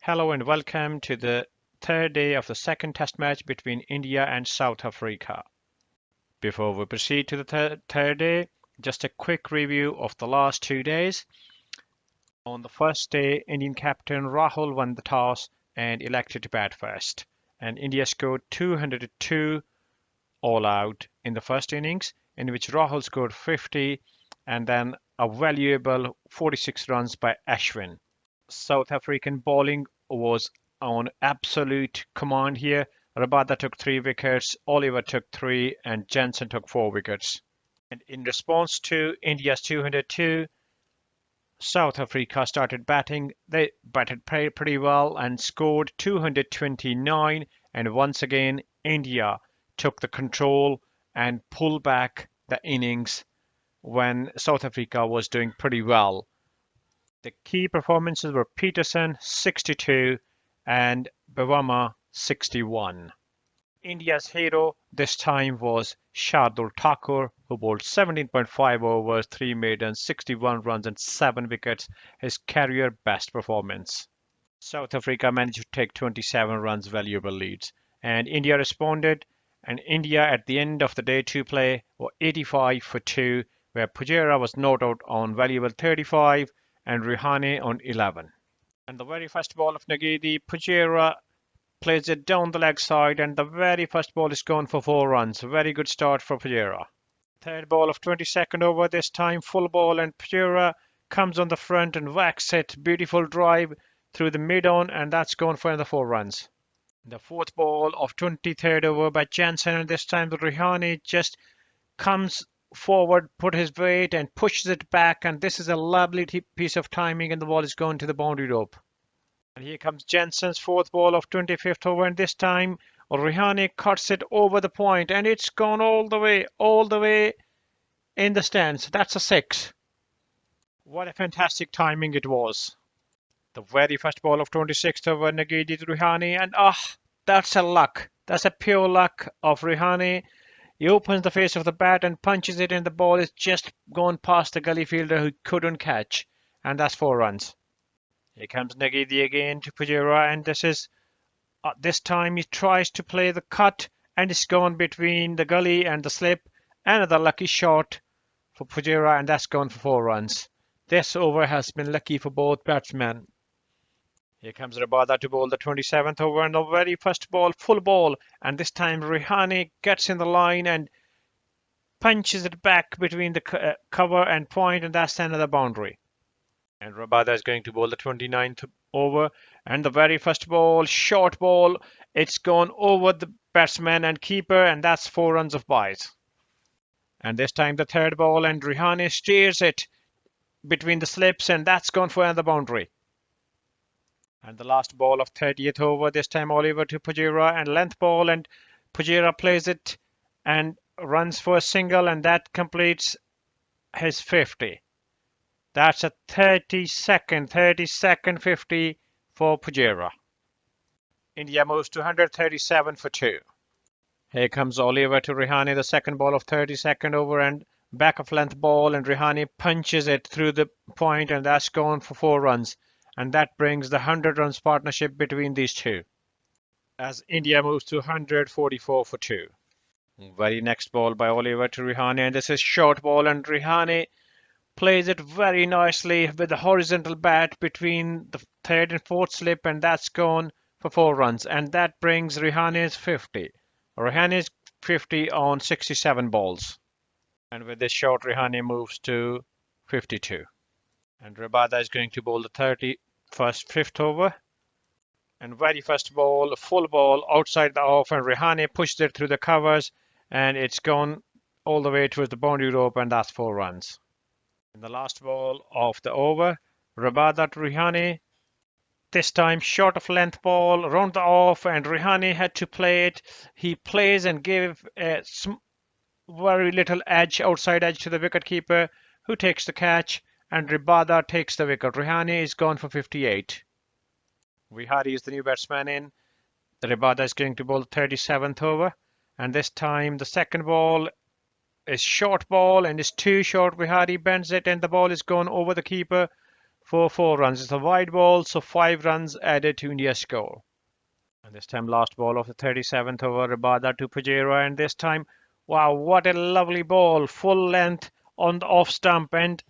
Hello and welcome to the third day of the second test match between India and South Africa. Before we proceed to the third day, just a quick review of the last 2 days. On the first day, Indian captain Rahul won the toss and elected to bat first. And India scored 202 all out in the first innings, in which Rahul scored 50 and then a valuable 46 runs by Ashwin. South African bowling was on absolute command here. Rabada took 3 wickets, Oliver took 3, and Jensen took 4 wickets. And in response to India's 202, South Africa started batting. They batted pretty well and scored 229. And once again, India took the control and pulled back the innings when South Africa was doing pretty well. The key performances were Peterson 62 and Bewama 61. India's hero this time was Shardul Thakur, who bowled 17.5 overs, 3 maidens, 61 runs and 7 wickets, his career best performance. South Africa managed to take 27 runs valuable leads, and India responded, and India at the end of the day 2 play were 85 for 2, where Pujara was not out on valuable 35 and Rihane on 11. And the very first ball of Nagidi, Pujara plays it down the leg side and the very first ball is gone for 4 runs. Very good start for Pujara. Third ball of 22nd over, this time full ball, and Pujara comes on the front and whacks it. Beautiful drive through the mid-on, and that's gone for another 4 runs. The fourth ball of 23rd over by Jensen, and this time the Rihane just comes forward, put his weight and pushes it back, and this is a lovely piece of timing, and the ball is going to the boundary rope. And here comes Jensen's fourth ball of 25th over, and this time Rihane cuts it over the point, and it's gone all the way in the stands. That's a 6. What a fantastic timing it was. The very first ball of 26th over, Nagidi to Rihane, and that's a luck. That's a pure luck of Rihane. He opens the face of the bat and punches it, and the ball is just gone past the gully fielder who couldn't catch, and that's 4 runs. Here comes Nagidi again to Pujara, and this time he tries to play the cut, and it's gone between the gully and the slip. Another lucky shot for Pujara, and that's gone for 4 runs. This over has been lucky for both batsmen. Here comes Rabada to bowl the 27th over, and the very first ball, full ball, and this time Rihane gets in the line and punches it back between the cover and point, and that's another boundary. And Rabada is going to bowl the 29th over, and the very first ball, short ball, it's gone over the batsman and keeper, and that's 4 runs of byes. And this time the third ball, and Rihane steers it between the slips, and that's gone for another boundary. And the last ball of 30th over, this time Oliver to Pujara, and length ball, and Pujara plays it and runs for a single, and that completes his 50. That's a 30-second 50 for Pujara. India moves to 137 for 2. Here comes Oliver to Rihane, the second ball of 32nd over, and back of length ball, and Rihane punches it through the point, and that's gone for 4 runs. And that brings the 100 runs partnership between these two, as India moves to 144 for 2. Very next ball by Oliver to Rihane, and this is short ball, and Rihane plays it very nicely with the horizontal bat between the third and fourth slip, and that's gone for 4 runs, and that brings Rihane's 50. Rihane's 50 on 67 balls. And with this shot, Rihane moves to 52. And Rabada is going to bowl the 5th over. And very first ball, full ball outside the off, and Rihane pushed it through the covers, and it's gone all the way towards the boundary rope, and that's 4 runs. In the last ball of the over, Rabada to Rihane. This time short of length ball, round the off, and Rihane had to play it. He plays and gave a very little edge, outside edge to the wicketkeeper, who takes the catch, and Rabada takes the wicket. Rihane is gone for 58. Vihari is the new batsman in. Rabada is going to bowl the 37th over, and this time the second ball is short ball and is too short. Vihari bends it, and the ball is gone over the keeper for 4 runs. It's a wide ball, so 5 runs added to India's score. And this time, last ball of the 37th over, Rabada to Pujara, and this time, wow, what a lovely ball, full length on the off stump, and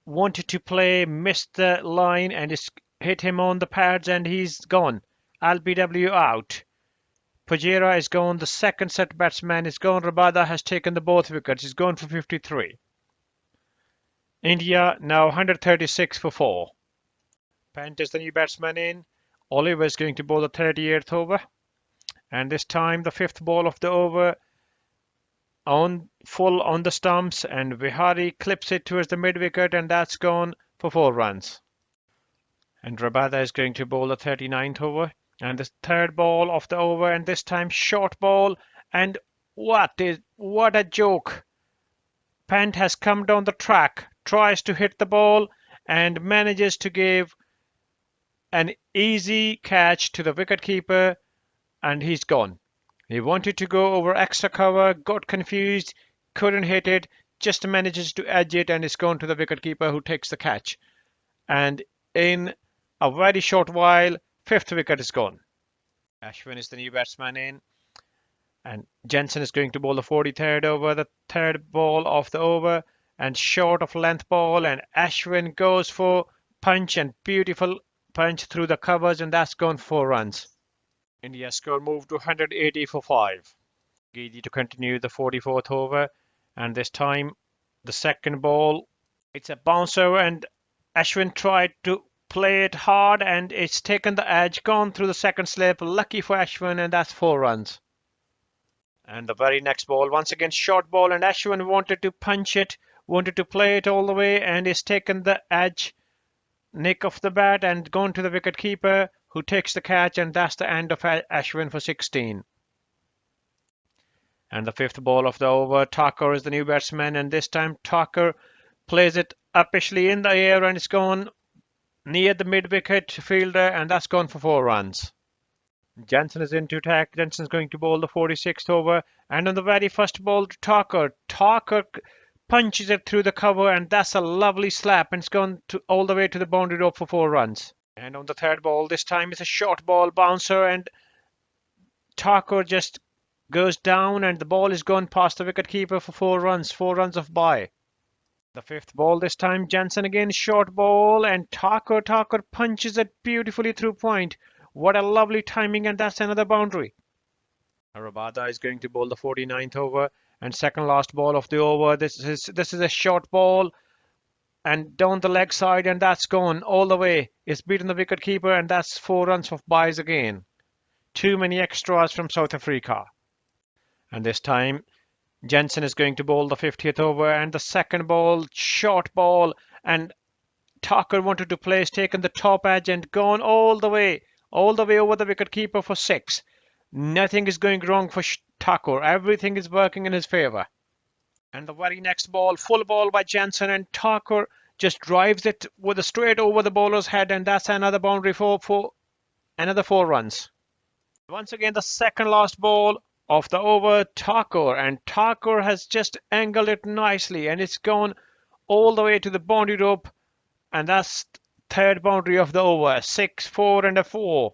wanted to play, missed the line, and it's hit him on the pads, and he's gone. LBW out. Pujara is gone. The second set batsman is gone. Rabada has taken the both wickets. He's gone for 53. India now 136 for 4. Pant is the new batsman in. Oliver is going to bowl the 38th over. And this time the 5th ball of the over on full on the stumps, and Vihari clips it towards the mid wicket, and that's gone for 4 runs. And Rabada is going to bowl the 39th over. And the 3rd ball of the over, and this time short ball, and what a joke. Pant has come down the track, tries to hit the ball, and manages to give an easy catch to the wicketkeeper, and he's gone. He wanted to go over extra cover, got confused, couldn't hit it, just manages to edge it, and it's gone to the wicketkeeper, who takes the catch. And in a very short while, 5th wicket is gone. Ashwin is the new batsman in. And Jensen is going to bowl the 43rd over, the 3rd ball of the over, and short of length ball, and Ashwin goes for punch, and beautiful punch through the covers, and that's gone 4 runs. India's score moved to 180 for 5. Geedy to continue the 44th over, and this time the 2nd ball, it's a bouncer, and Ashwin tried to play it hard, and it's taken the edge, gone through the 2nd slip. Lucky for Ashwin, and that's 4 runs. And the very next ball, once again short ball, and Ashwin wanted to punch it, wanted to play it all the way, and it's taken the edge, nick of the bat, and gone to the wicketkeeper, who takes the catch, and that's the end of Ashwin for 16. And the 5th ball of the over, Thakur is the new batsman, and this time Thakur plays it uppishly in the air, and it's gone near the mid-wicket fielder, and that's gone for 4 runs. Jensen is in to attack. Jensen's going to bowl the 46th over, and on the very first ball to Thakur, Thakur punches it through the cover, and that's a lovely slap, and it's gone all the way to the boundary rope for 4 runs. And on the 3rd ball, this time it's a short ball bouncer, and Thakur just goes down, and the ball is gone past the wicketkeeper for 4 runs, 4 runs of bye. The 5th ball, this time Jensen again, short ball, and Thakur punches it beautifully through point. What a lovely timing, and that's another boundary. Rabada is going to bowl the 49th over, and second last ball of the over. This is a short ball, and down the leg side, and that's gone all the way. It's beaten the wicketkeeper, and that's 4 runs of byes again. Too many extras from South Africa. And this time Jensen is going to bowl the 50th over, and the 2nd ball, short ball, and Thakur wanted to play, has taken the top edge and gone all the way over the wicketkeeper for 6. Nothing is going wrong for Thakur. Everything is working in his favour. And the very next ball, full ball by Jensen, and Thakur just drives it with a straight over the bowler's head, and that's another boundary for another 4 runs. Once again, the second last ball of the over, Thakur, and Thakur has just angled it nicely, and it's gone all the way to the boundary rope, and that's 3rd boundary of the over. 6, 4 and a 4.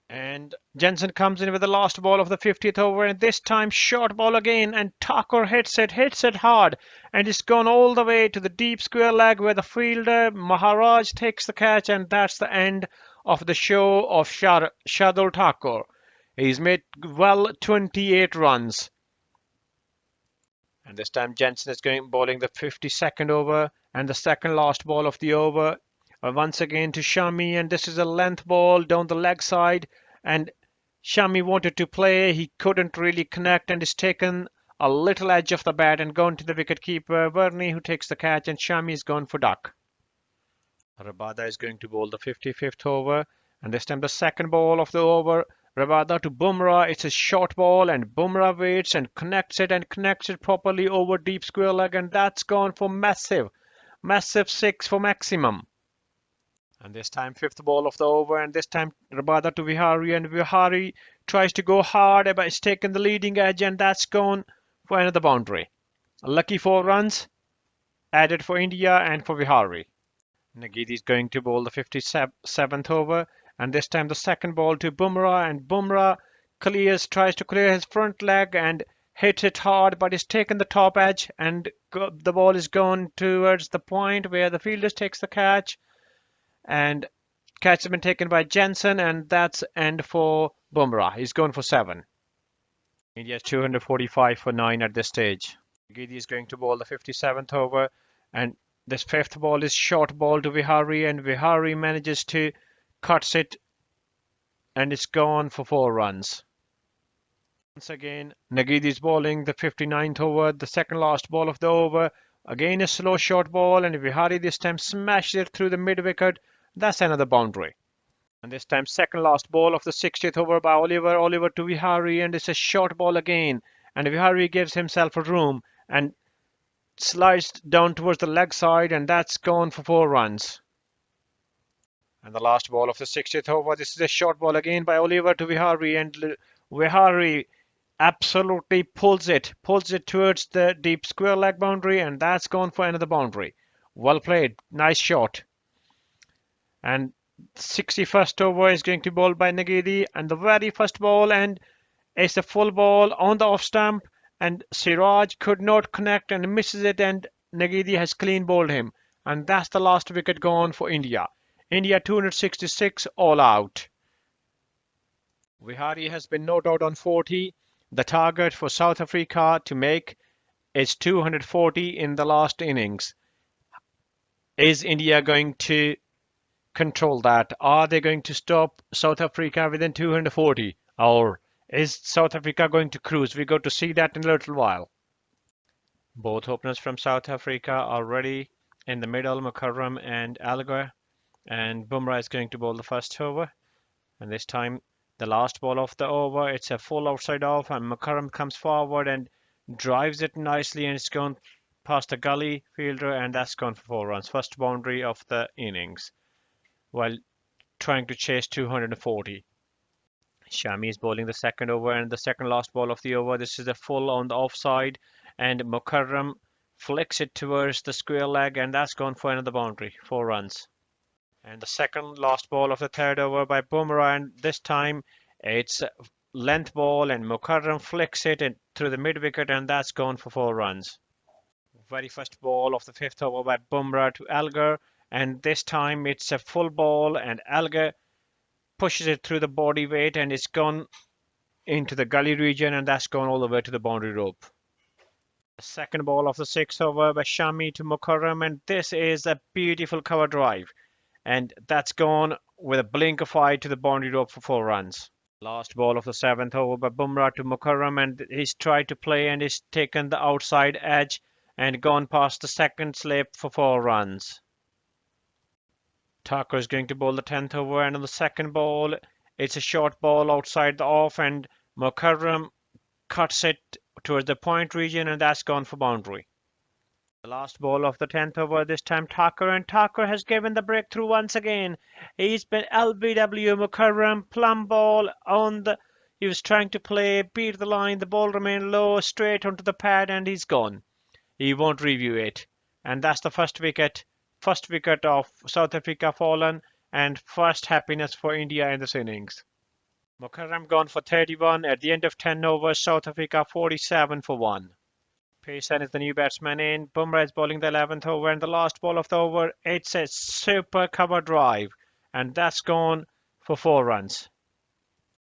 And Jensen comes in with the last ball of the 50th over, and this time short ball again, and Thakur hits it hard, and it's gone all the way to the deep square leg, where the fielder Maharaj takes the catch, and that's the end of the show of Shardul Thakur. He's made well 28 runs. And this time Jensen is bowling the 52nd over, and the second last ball of the over. Once again to Shami, and this is a length ball down the leg side, and Shami wanted to play, he couldn't really connect, and it's taken a little edge of the bat and gone to the wicketkeeper Varney, who takes the catch, and Shami is gone for duck. Rabada is going to bowl the 55th over, and this time the second ball of the over, Rabada to Bumrah. It's a short ball, and Bumrah waits and connects it properly over deep square leg, and that's gone for massive 6 for maximum. And this time 5th ball of the over, and this time Rabada to Vihari, and Vihari tries to go hard, but it's taken the leading edge, and that's gone for another boundary. A lucky 4 runs added for India and for Vihari. Nagidi is going to bowl the 57th over, and this time the second ball to Bumrah, and Bumrah tries to clear his front leg and hits it hard, but it's taken the top edge, and the ball is gone towards the point where the fielder takes the catch, and catch has been taken by Jensen, and that's end for Bumrah. He's going for 7. India's 245 for 9 at this stage. Gidi is going to bowl the 57th over, and this fifth ball is short ball to Vihari, and Vihari manages to cuts it, and it's gone for 4 runs. Once again, Nagidi is bowling the 59th over, the second last ball of the over. Again a slow short ball, and Vihari this time smashes it through the mid wicket. That's another boundary. And this time second last ball of the 60th over by Oliver. Oliver to Vihari, and it's a short ball again. And Vihari gives himself a room and slides down towards the leg side, and that's gone for 4 runs. And the last ball of the 60th over, this is a short ball again by Oliver to Vihari, and Vihari absolutely pulls it towards the deep square leg boundary, and that's gone for another boundary. Well played, nice shot. And 61st over is going to be bowled by Nagidi, and the very first ball, and it's a full ball on the off stump, and Siraj could not connect and misses it, and Nagidi has clean bowled him, and that's the last wicket gone for India. India 266 all out. Vihari has been not out on 40. The target for South Africa to make is 240 in the last innings. Is India going to control that? Are they going to stop South Africa within 240? Or is South Africa going to cruise? We got to see that in a little while. Both openers from South Africa are ready in the middle, Mukarram and Algar. And Bumrah is going to bowl the first over. And this time, the last ball of the over, it's a full outside off, and Mukarram comes forward and drives it nicely, and it's gone past the gully fielder, and that's gone for 4 runs. First boundary of the innings, while trying to chase 240. Shami is bowling the second over, and the second last ball of the over. This is a full on the offside, and Mukarram flicks it towards the square leg, and that's gone for another boundary, 4 runs. And the second last ball of the third over by Bumrah, and this time it's a length ball, and Mukarram flicks it through the mid wicket, and that's gone for 4 runs. Very first ball of the fifth over by Bumrah to Algar, and this time it's a full ball, and Algar pushes it through the body weight, and it's gone into the gully region, and that's gone all the way to the boundary rope. The second ball of the sixth over by Shami to Mukarram, and this is a beautiful cover drive, and that's gone with a blink of eye to the boundary rope for 4 runs. Last ball of the seventh over by Bumrah to Mukarram, and he's tried to play, and he's taken the outside edge and gone past the second slip for 4 runs. Thakur is going to bowl the 10th over, and on the second ball, it's a short ball outside the off, and Mukarram cuts it towards the point region, and that's gone for boundary. The last ball of the 10th over, this time Thakur, and Thakur has given the breakthrough once again. He's been LBW Mukarram, plumb ball on the... He was trying to play, beat the line, the ball remained low, straight onto the pad, and he's gone. He won't review it. And that's the first wicket of South Africa fallen, and first happiness for India in this innings. Mukarram gone for 31 at the end of 10 overs, South Africa 47 for 1. Pearson is the new batsman in. Bumrah is bowling the 11th over, and the last ball of the over, it's a super cover drive, and that's gone for 4 runs.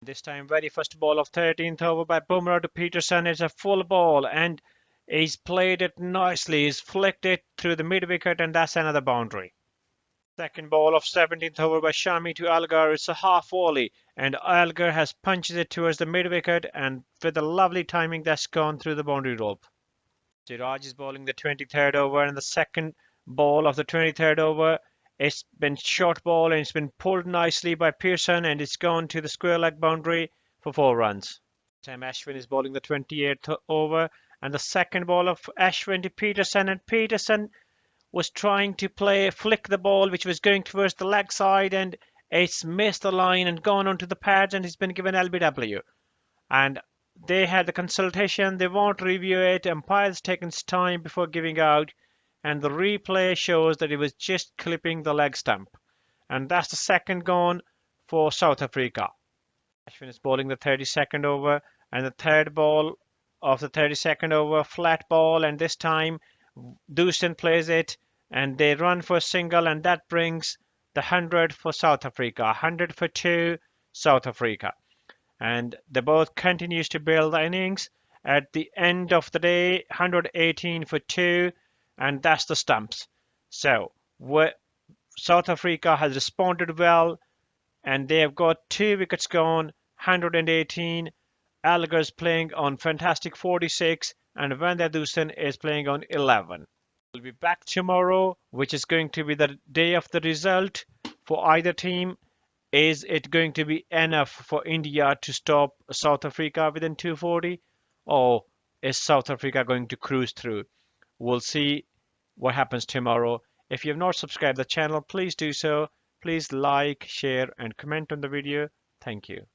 This time, very first ball of 13th over by Bumrah to Peterson. It's a full ball, and he's played it nicely. He's flicked it through the mid wicket, and that's another boundary. Second ball of 17th over by Shami to Algar. It's a half volley, and Algar has punched it towards the mid wicket, and with a lovely timing, that's gone through the boundary rope. Siraj is bowling the 23rd over, and the second ball of the 23rd over, it's been short ball, and it's been pulled nicely by Pearson, and it's gone to the square leg boundary for 4 runs. Sam Ashwin is bowling the 28th over, and the second ball of Ashwin to Peterson, and Peterson was trying to flick the ball, which was going towards the leg side, and it's missed the line and gone onto the pads, and he's been given LBW. And they had the consultation, they won't review it, umpire's taken his time before giving out, and the replay shows that it was just clipping the leg stump. And that's the second gone for South Africa. Ashwin is bowling the 32nd over, and the third ball of the 32nd over, flat ball, and this time Dustin plays it, and they run for a single, and that brings the 100 for South Africa. 100 for 2, South Africa. And they both continues to build the innings. At the end of the day, 118 for 2, and that's the stumps. So South Africa has responded well, and they have got 2 wickets gone, 118. Algar's playing on fantastic 46, and Van der Dusen is playing on 11. We'll be back tomorrow, which is going to be the day of the result for either team. Is it going to be enough for India to stop South Africa within 240, or is South Africa going to cruise through? We'll see what happens tomorrow. If you have not subscribed the channel, please do so. Please like, share, and comment on the video. Thank you.